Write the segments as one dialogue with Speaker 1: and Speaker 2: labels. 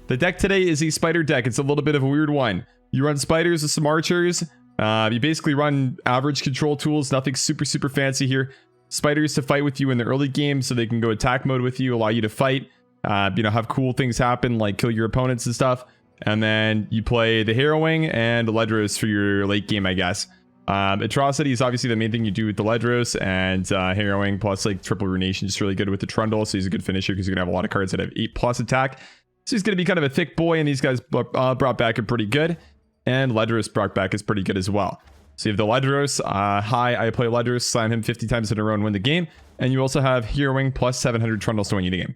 Speaker 1: The deck today is a spider deck. It's a little bit of a weird one. You run spiders with some archers. You basically run average control tools. Nothing super fancy here. Spiders to fight with you in the early game so they can go attack mode with you, allow you to fight. Have cool things happen like kill your opponents and stuff. And then you play the Harrowing and Ledros for your late game, I guess. Atrocity is obviously the main thing you do with the Ledros, and Harrowing plus like triple Runation is really good with the Trundle, so he's a good finisher because you're gonna have a lot of cards that have 8+ attack. So he's gonna be kind of a thick boy, and these guys brought back are pretty good, and Ledros brought back is pretty good as well. So you have the Ledros, I play Ledros, slam him 50 times in a row and win the game, and you also have Harrowing plus 700 Trundles to win you the game.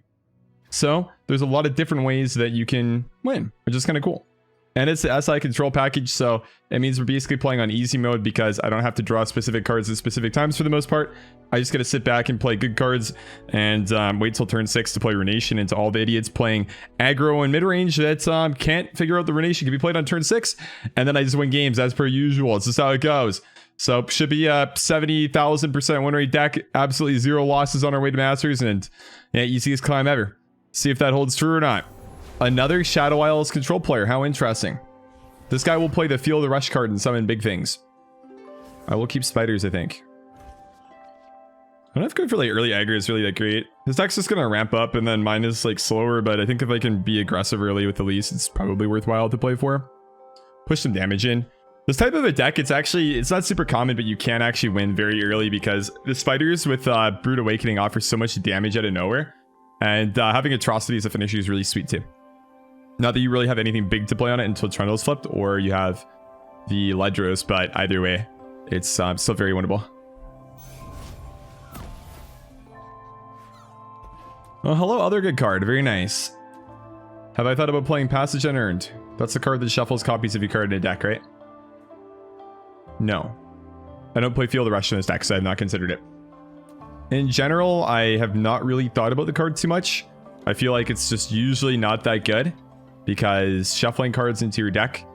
Speaker 1: So there's a lot of different ways that you can win, which is kind of cool. And it's the SI control package, so it means we're basically playing on easy mode because I don't have to draw specific cards at specific times for the most part. I just got to sit back and play good cards and wait till turn 6 to play Runation into all the idiots playing aggro and mid-range that can't figure out the Runation can be played on turn 6. And then I just win games as per usual. It's just how it goes. So should be a 70,000% win rate deck. Absolutely 0 losses on our way to Masters, and yeah, easiest climb ever. See if that holds true or not. Another Shadow Isles control player. How interesting. This guy will play the Feel the Rush card and summon big things. I will keep spiders, I think. I don't know if going for like early aggro is really that great. His deck's just going to ramp up, and then mine is like slower, but I think if I can be aggressive early with Elise, it's probably worthwhile to play for. Push some damage in. This type of a deck, it's not super common, but you can actually win very early because the spiders with Brood Awakening offer so much damage out of nowhere. And having Atrocity as a finisher is really sweet too. Not that you really have anything big to play on it until Trundle's flipped, or you have the Ledros, but either way, it's still very winnable. Oh, hello, other good card. Very nice. Have I thought about playing Passage Unearned? That's the card that shuffles copies of your card in a deck, right? No. I don't play Feel the Rush in this deck, so I have not considered it. In general, I have not really thought about the card too much. I feel like it's just usually not that good because shuffling cards into your deck,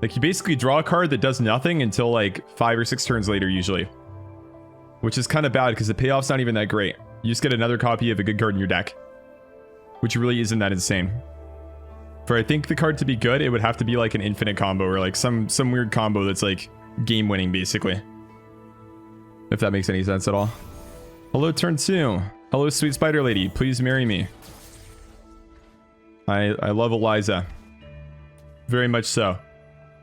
Speaker 1: like you basically draw a card that does nothing until like 5 or 6 turns later usually, which is kind of bad because the payoff's not even that great. You just get another copy of a good card in your deck, which really isn't that insane. For I think the card to be good, it would have to be like an infinite combo or like some weird combo that's like game winning basically, if that makes any sense at all. Hello, turn 2. Hello, sweet spider lady. Please marry me. I love Eliza. Very much so.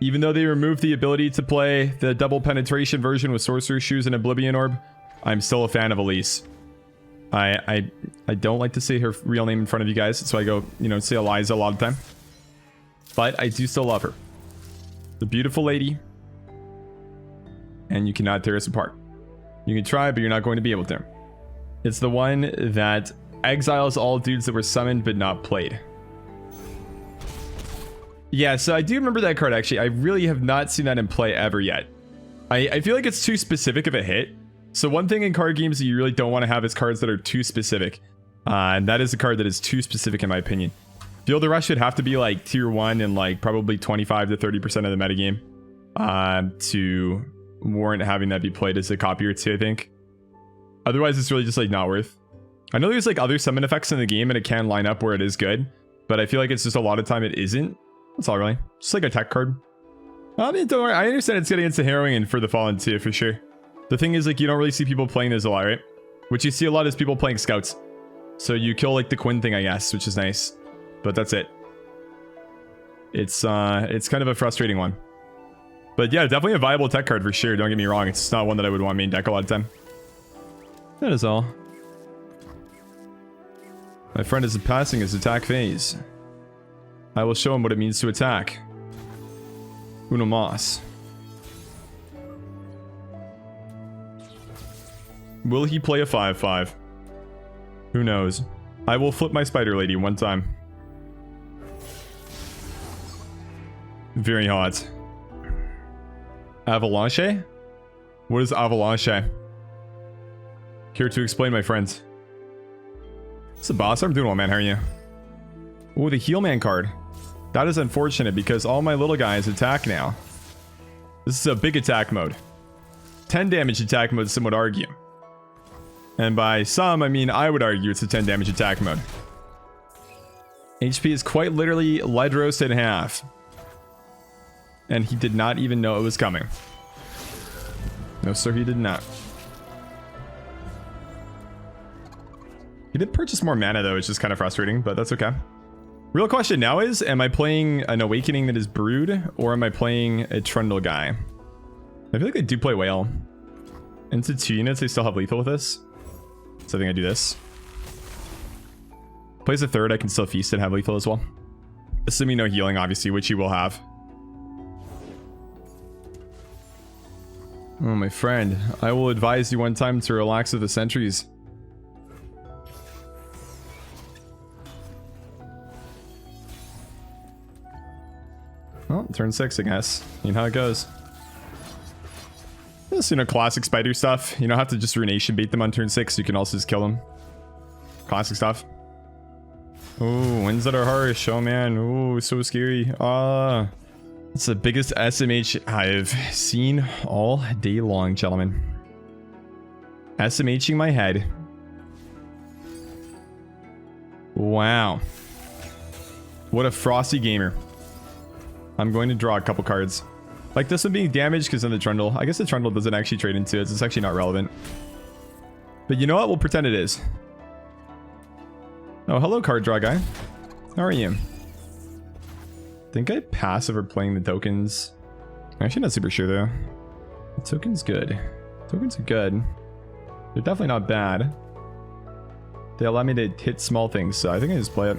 Speaker 1: Even though they removed the ability to play the double penetration version with Sorcerer's Shoes and Oblivion Orb, I'm still a fan of Elise. I don't like to say her real name in front of you guys, so I go, say Eliza a lot of the time. But I do still love her. The beautiful lady. And you cannot tear us apart. You can try, but you're not going to be able to. It's the one that exiles all dudes that were summoned but not played. Yeah, so I do remember that card actually. I really have not seen that in play ever yet. I feel like it's too specific of a hit. So one thing in card games that you really don't want to have is cards that are too specific. And that is a card that is too specific in my opinion. Feel the Rush should have to be like tier 1 and like probably 25 to 30% of the metagame to warrant having that be played as a copy or 2, I think. Otherwise, it's really just like not worth. I know there's like other summon effects in the game and it can line up where it is good, but I feel like it's just a lot of time it isn't. That's all really. Just like a tech card. I mean, don't worry. I understand it's getting into Harrowing and for the Fallen too, for sure. The thing is, like, you don't really see people playing this a lot, right? What you see a lot is people playing Scouts. So you kill like the Quinn thing, I guess, which is nice. But that's it. It's kind of a frustrating one. But yeah, definitely a viable tech card for sure. Don't get me wrong. It's not one that I would want main deck a lot of time. That is all. My friend is passing his attack phase. I will show him what it means to attack. Uno mas. Will he play a 5/5? Who knows? I will flip my spider lady one time. Very hot. Avalanche? What is Avalanche? Care to explain, my friends? It's a boss. I'm doing well, man. How are you? Oh, the Heal Man card. That is unfortunate because all my little guys attack now. This is a big attack mode. 10 damage attack mode, some would argue. And by some, I mean I would argue it's a 10 damage attack mode. HP is quite literally lead roasted in half. And he did not even know it was coming. No, sir, he did not. He did purchase more mana, though, which is kind of frustrating, but that's okay. Real question now is, am I playing an Awakening that is Brood, or am I playing a Trundle guy? I feel like I do play Whale. Into 2 units, I still have lethal with this. So I think I do this. Plays a 3rd, I can still feast and have lethal as well. Assuming no healing, obviously, which you will have. Oh, my friend. I will advise you one time to relax with the sentries. Well, turn 6, I guess. You know how it goes. Just, you know, classic spider stuff. You don't have to just Runation bait them on turn 6. You can also just kill them. Classic stuff. Oh, winds that are harsh. Oh, man. Oh, so scary. Ah. It's the biggest SMH I've seen all day long, gentlemen. SMHing my head. Wow. What a frosty gamer. I'm going to draw a couple cards. Like this one being damaged because of the Trundle. I guess the Trundle doesn't actually trade into it. It's actually not relevant. But you know what? We'll pretend it is. Oh, hello, card draw guy. How are you? Think I pass over playing the tokens. I'm actually not super sure though. The token's good. Tokens are good. They're definitely not bad. They allow me to hit small things, so I think I just play it.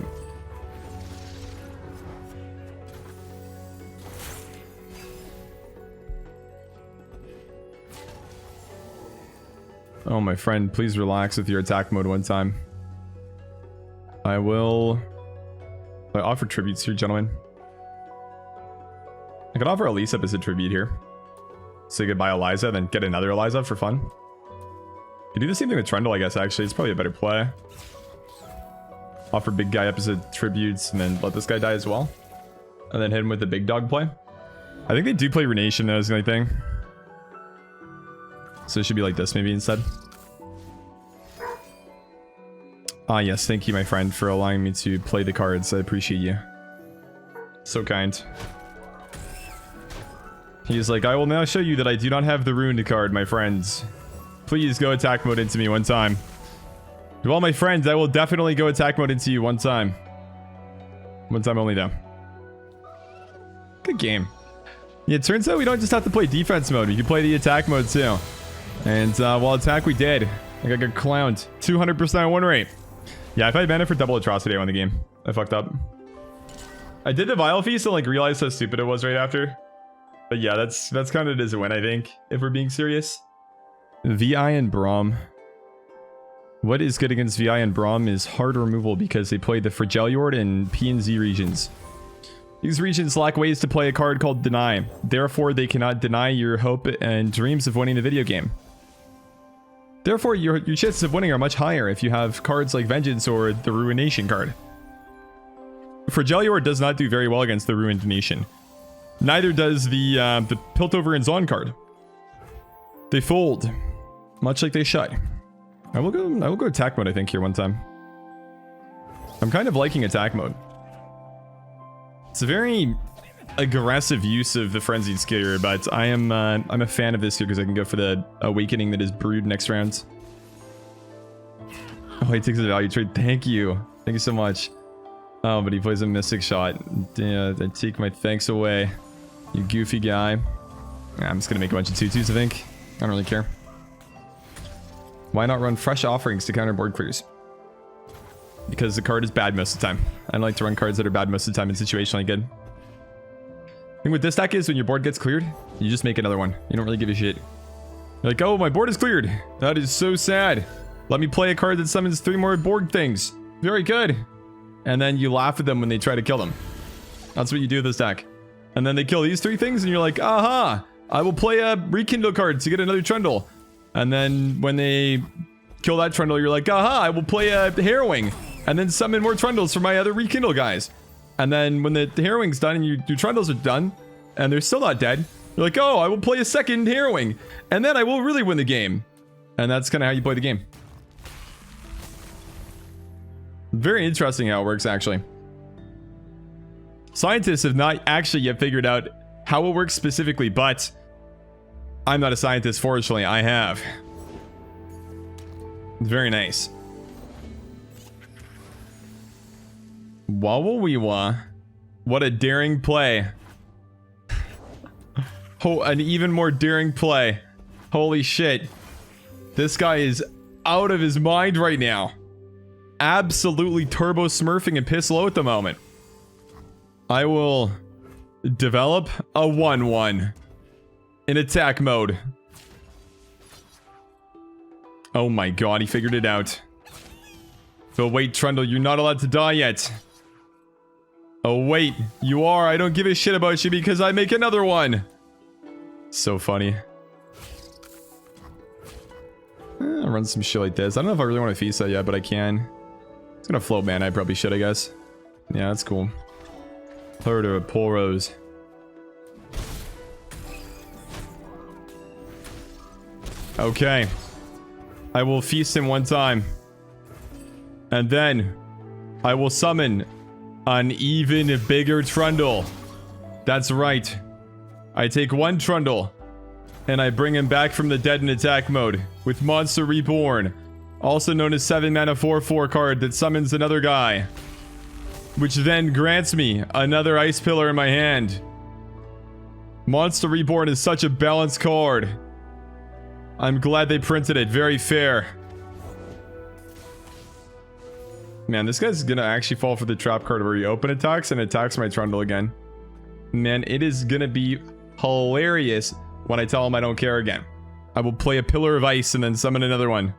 Speaker 1: Oh, my friend, please relax with your attack mode one time. I offer tributes here, gentlemen. I could offer Elise up as a tribute here. Say goodbye, Eliza, then get another Eliza for fun. Could do the same thing with Trundle, I guess, actually. It's probably a better play. Offer big guy up as a tributes, and then let this guy die as well. And then hit him with the big dog play. I think they do play Runation, though, is the only thing. So it should be like this maybe instead. Ah, yes, thank you, my friend, for allowing me to play the cards. I appreciate you. So kind. He's like, I will now show you that I do not have the Rune card, my friends. Please go attack mode into me one time. To all my friends, I will definitely go attack mode into you one time. One time only, though. Good game. Yeah, it turns out we don't just have to play defense mode. We can play the attack mode, too. And while attack we did. I got clowned. 200% win rate. Yeah, if I had mana for double atrocity, I won the game. I fucked up. I did the Vile Feast and like realized how stupid it was right after. But yeah, that's kind of it as a win, I think, if we're being serious. VI and Braum. What is good against VI and Braum is hard removal because they play the Fragiliord and P and Z regions. These regions lack ways to play a card called Deny. Therefore, they cannot deny your hope and dreams of winning the video game. Therefore, your chances of winning are much higher if you have cards like Vengeance or the Ruination card. Fragiliord does not do very well against the Ruined Nation. Neither does the Piltover and Zon card. They fold, much like they should. I will go attack mode, I think, here one time. I'm kind of liking attack mode. It's a very aggressive use of the Frenzied Skier, but I'm a fan of this here because I can go for the Awakening that is Brood next round. Oh, he takes a value trade. Thank you. Thank you so much. Oh, but he plays a Mystic Shot. Yeah, I take my thanks away. You goofy guy. I'm just gonna make a bunch of 2/2s, I think. I don't really care. Why not run Fresh Offerings to counter board clears? Because the card is bad most of the time. I like to run cards that are bad most of the time and situationally good. The thing with this deck is when your board gets cleared, you just make another one. You don't really give a shit. You're like, oh, my board is cleared. That is so sad. Let me play a card that summons 3 more board things. Very good. And then you laugh at them when they try to kill them. That's what you do with this deck. And then they kill these 3 things and you're like, aha, I will play a Rekindle card to get another Trundle. And then when they kill that Trundle, you're like, aha, I will play a Harrowing. And then summon more Trundles for my other Rekindle guys. And then when the Harrowing's done and your Trundles are done, and they're still not dead, you're like, oh, I will play a second Harrowing. And then I will really win the game. And that's kind of how you play the game. Very interesting how it works, actually. Scientists have not actually yet figured out how it works specifically, but I'm not a scientist, fortunately. I have. Very nice. Wawawiwa. What a daring play. Oh, an even more daring play. Holy shit. This guy is out of his mind right now. Absolutely turbo smurfing and piss low at the moment. I will develop a 1-1 in attack mode. Oh my god, he figured it out. But wait, Trundle, you're not allowed to die yet. Oh wait, you are. I don't give a shit about you because I make another one. So funny. I'll run some shit like this. I don't know if I really want to feast that yet, but I can. It's gonna float, man. I probably should, I guess. Yeah, that's cool. Herd of Poros. Okay. I will feast him one time. And then I will summon an even bigger Trundle. That's right. I take one Trundle and I bring him back from the dead in attack mode with Monster Reborn, also known as 7 mana 4/4 card that summons another guy, which then grants me another Ice Pillar in my hand. Monster Reborn is such a balanced card. I'm glad they printed it. Very fair. Man, this guy's gonna actually fall for the trap card where he open attacks and attacks my Trundle again. Man, it is gonna be hilarious when I tell him I don't care again. I will play a Pillar of Ice and then summon another one.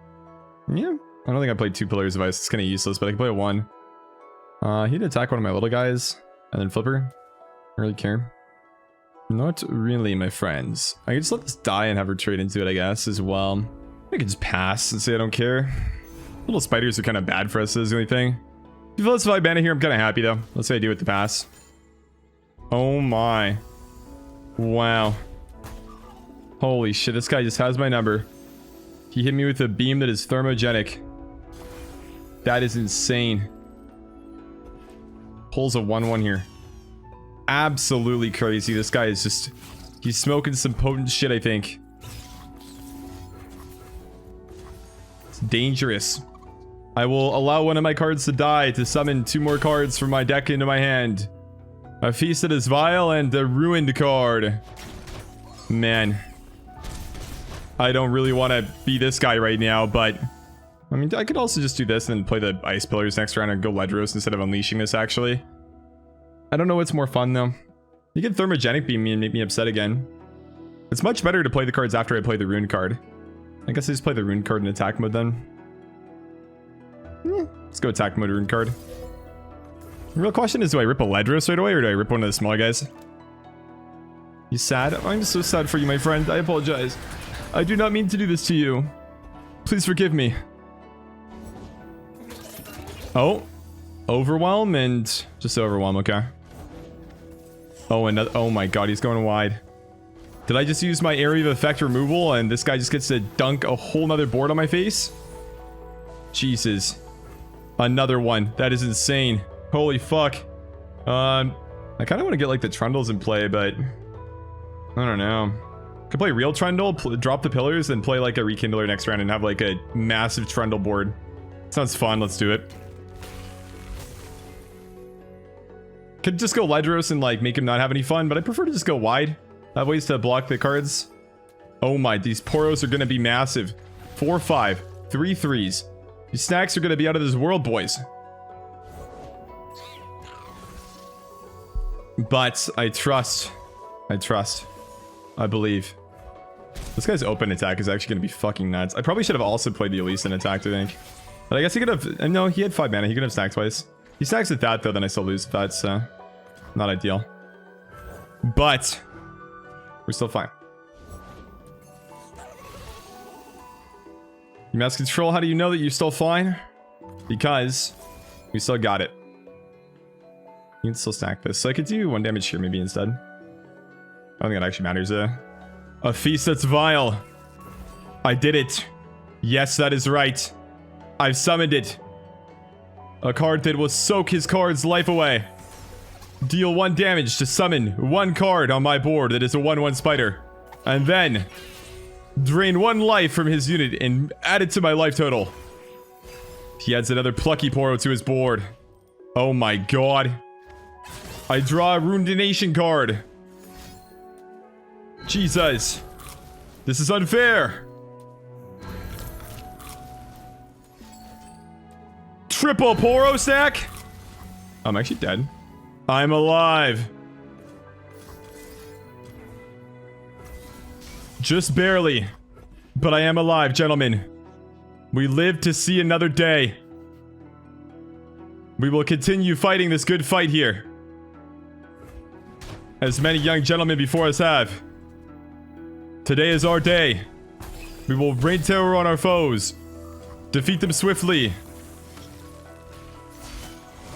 Speaker 1: Yeah, I don't think I played 2 Pillars of Ice. It's kind of useless, but I can play a 1. He'd attack one of my little guys and then flipper. I don't really care. Not really, my friends. I can just let this die and have her trade into it, I guess, as well. I can just pass and say I don't care. Little spiders are kind of bad for us, is the only thing. If you let's 5 mana here, I'm kind of happy, though. Let's say I do with the pass. Oh my. Wow. Holy shit, this guy just has my number. He hit me with a beam that is thermogenic. That is insane. Pulls a 1-1 here. Absolutely crazy. This guy is just... he's smoking some potent shit, I think. It's dangerous. I will allow one of my cards to die to summon 2 more cards from my deck into my hand. A Feast that is Vile and a Ruined card. Man. I don't really want to be this guy right now, but... I mean, I could also just do this and play the Ice Pillars next round and go Ledros instead of unleashing this, actually. I don't know what's more fun, though. You can Thermogenic Beam me and make me upset again. It's much better to play the cards after I play the Rune card. I guess I just play the Rune card in attack mode, then. Let's go attack mode Rune card. The real question is, do I rip a Ledros right away, or do I rip one of the smaller guys? You sad? I'm so sad for you, my friend. I apologize. I do not mean to do this to you. Please forgive me. Oh. Overwhelm and... just Overwhelm, okay. Oh, and oh my god, he's going wide. Did I just use my area of effect removal and this guy just gets to dunk a whole nother board on my face? Jesus. Another one. That is insane. Holy fuck. I kind of want to get like the Trundles in play, but... I don't know. Could play real Trundle, drop the Pillars, and play like a Rekindler next round and have like a massive Trundle board. Sounds fun, let's do it. Could just go Ledros and like make him not have any fun, but I prefer to just go wide. I have ways to block the cards. Oh my, these Poros are gonna be massive. 4/5, 3 3s. These snacks are gonna be out of this world, boys. But I trust. I believe. This guy's open attack is actually gonna be fucking nuts. I probably should have also played the Elise in attack, I think. But I guess he could have... no, he had 5 mana. He could have stacked twice. He stacks with that, though, then I still lose. That's not ideal. But we're still fine. You mass control, how do you know that you're still fine? Because we still got it. You can still stack this. So I could do 1 damage here maybe instead. I don't think that actually matters. A Feast that's Vile. I did it. Yes, that is right. I've summoned it. A card that will soak his card's life away. Deal 1 damage to summon 1 card on my board that is a 1/1 spider. And then drain 1 life from his unit and add it to my life total. He adds another Plucky Poro to his board. Oh my god. I draw a Rune Donation card. Jesus. This is unfair. Triple Poro stack? I'm actually dead. I'm alive. Just barely. But I am alive, gentlemen. We live to see another day. We will continue fighting this good fight here, as many young gentlemen before us have. Today is our day. We will rain terror on our foes, defeat them swiftly,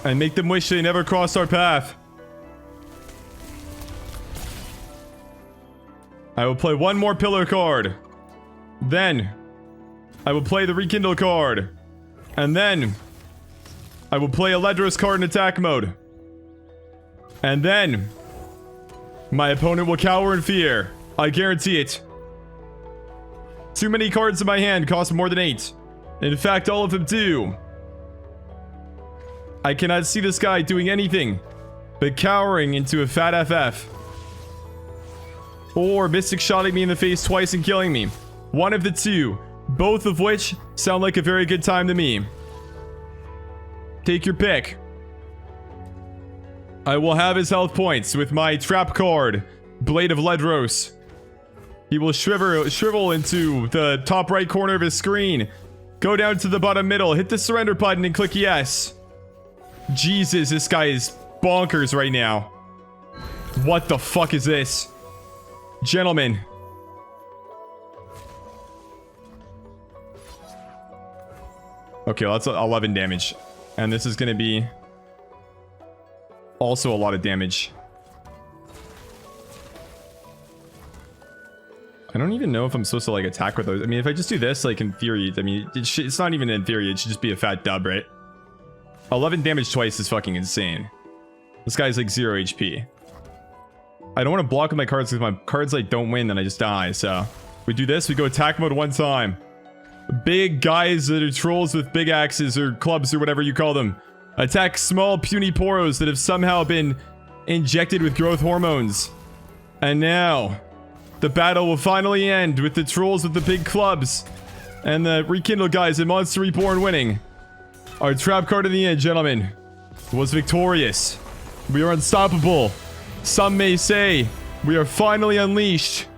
Speaker 1: and make them wish they never crossed our path. I will play 1 more pillar card. Then I will play the Rekindle card. And then I will play a Ledros card in attack mode. And then my opponent will cower in fear. I guarantee it. Too many cards in my hand cost more than 8. In fact, all of them do. I cannot see this guy doing anything but cowering into a fat FF. Or Mystic shotting me in the face twice and killing me. One of the two. Both of which sound like a very good time to me. Take your pick. I will have his health points with my trap card, Blade of Ledros. He will shrivel into the top right corner of his screen. Go down to the bottom middle, hit the surrender button and click yes. Jesus, this guy is bonkers right now. What the fuck is this? Gentlemen. Okay, that's 11 damage. And this is going to be also a lot of damage. I don't even know if I'm supposed to like attack with those. I mean, if I just do this, like in theory, I mean, it's not even in theory. It should just be a fat dub, right? 11 damage twice is fucking insane. This guy's like 0 HP. I don't want to block with my cards because my cards like don't win, then I just die. So we do this. We go attack mode 1 time. Big guys that are trolls with big axes or clubs or whatever you call them. Attack small puny poros that have somehow been injected with growth hormones. And now the battle will finally end with the trolls with the big clubs and the Rekindle guys and Monster Reborn winning. Our trap card in the end, gentlemen, was victorious. We are unstoppable. Some may say we are finally unleashed.